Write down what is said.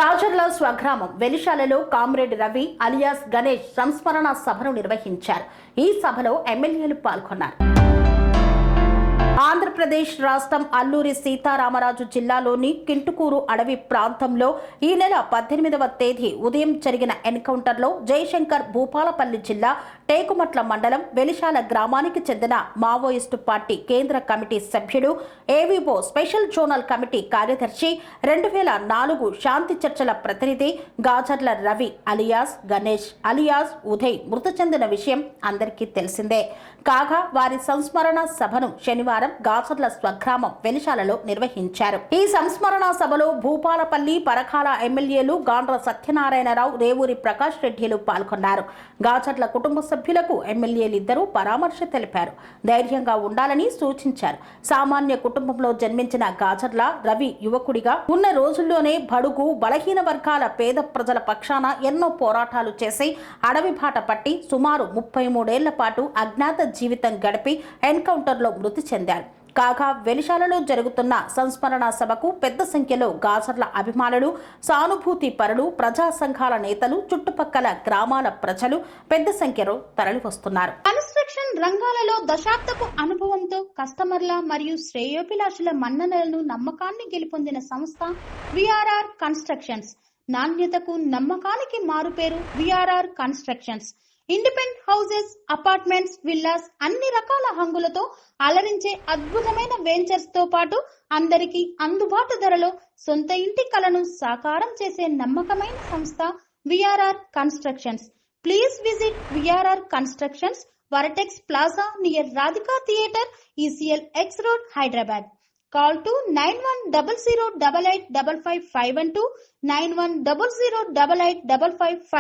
గాజర్ల స్వగ్రామం వెలిశాలలో comrade Ravi alias Ganesh సంస్మరణ సభను నిర్వహించారు. ఈ సభలో ఎమ్మెల్యేలు పాల్గొన్నారు. ఆంధ్రప్రదేశ్ రాష్ట్రం అల్లూరి సీతారామరాజు జిల్లాలోని కింటుకూరు అడవి ప్రాంతంలో ఈ నెల 18వ తేదీ ఉదయం జరిగిన ఎన్కౌంటర్లో జయశంకర్ భూపాలపల్లి జిల్లా టేకుమట్ల మండలం వెలిశాల గ్రామానికి చెందిన మావోయిస్టు పార్టీ కేంద్ర కమిటీ సభ్యుడు, ఏవీఓ స్పెషల్ జోనల్ కమిటీ కార్యదర్శి, 2004 శాంతి చర్చల ప్రతినిధి గాజర్ల రవి అలియాస్ గణేష్ అలియాస్ ఉదయ్ మృతి చెందిన విషయం అందరికీ తెలిసిందే. కాగా వారి సంస్మరణ సభను శనివారం గాజర్ల స్వగ్రామం వెలిశాలలో నిర్వహించారు. ఈ సంస్మరణ సభలో భూపాలపల్లి పరకాల ఎమ్మెల్యేలు గాండ్ర సత్యనారాయణరావు, రేవూరి ప్రకాష్ రెడ్డిలు పాల్గొన్నారు. గాజర్ల కుటుంబ సభ్యులకు ఎమ్మెల్యేలిద్దరూ పరామర్శ తెలిపారు. ధైర్యంగా ఉండాలని సూచించారు. సామాన్య కుటుంబంలో జన్మించిన గాజర్ల రవి యువకుడిగా ఉన్న రోజుల్లోనే బడుగు బలహీన వర్గాల పేద ప్రజల పక్షాన ఎన్నో పోరాటాలు చేసి అడవి బాట పట్టి సుమారు 33 ఏళ్ల పాటు అజ్ఞాత జీవితం గడిపి ఎన్కౌంటర్లో మృతి చెందారు. కాగా వెలిశాలలో జరుగుతున్న సంస్మరణ సభకు పెద్ద సంఖ్యలో గాజర్ల అభిమానులు, సానుభూతి పరులు, ప్రజా సంఘాల నేతలు, చుట్టుపక్కల గ్రామాల ప్రజలు పెద్ద సంఖ్యలో తరలివస్తున్నారు. కన్స్ట్రక్షన్ రంగాలలో దశాబ్దపు అనుభవంతో కస్టమర్ల మరియు శ్రేయోభిలాషుల మన్ననలను, నమ్మకాన్ని గెలుపొందిన సంస్థ విఆర్ఆర్ కన్స్ట్రక్షన్స్. నాణ్యతకు, నమ్మకానికి మారుపేరు VRR constructions. Independent houses, apartments, villas అన్ని రకాల హంగులతో అలరించే అద్భుతమైన వెంచర్స్ తో పాటు అందరికీ అందుబాటు ధరలో సొంత ఇంటి కలను సాకారం చేసే నమ్మకమైన సంస్థ VRR constructions. Please visit VRR constructions, వరటెక్స్ plaza near Radhika theatre, ECL X Road, Hyderabad. Call to 910088555512, 9100885555.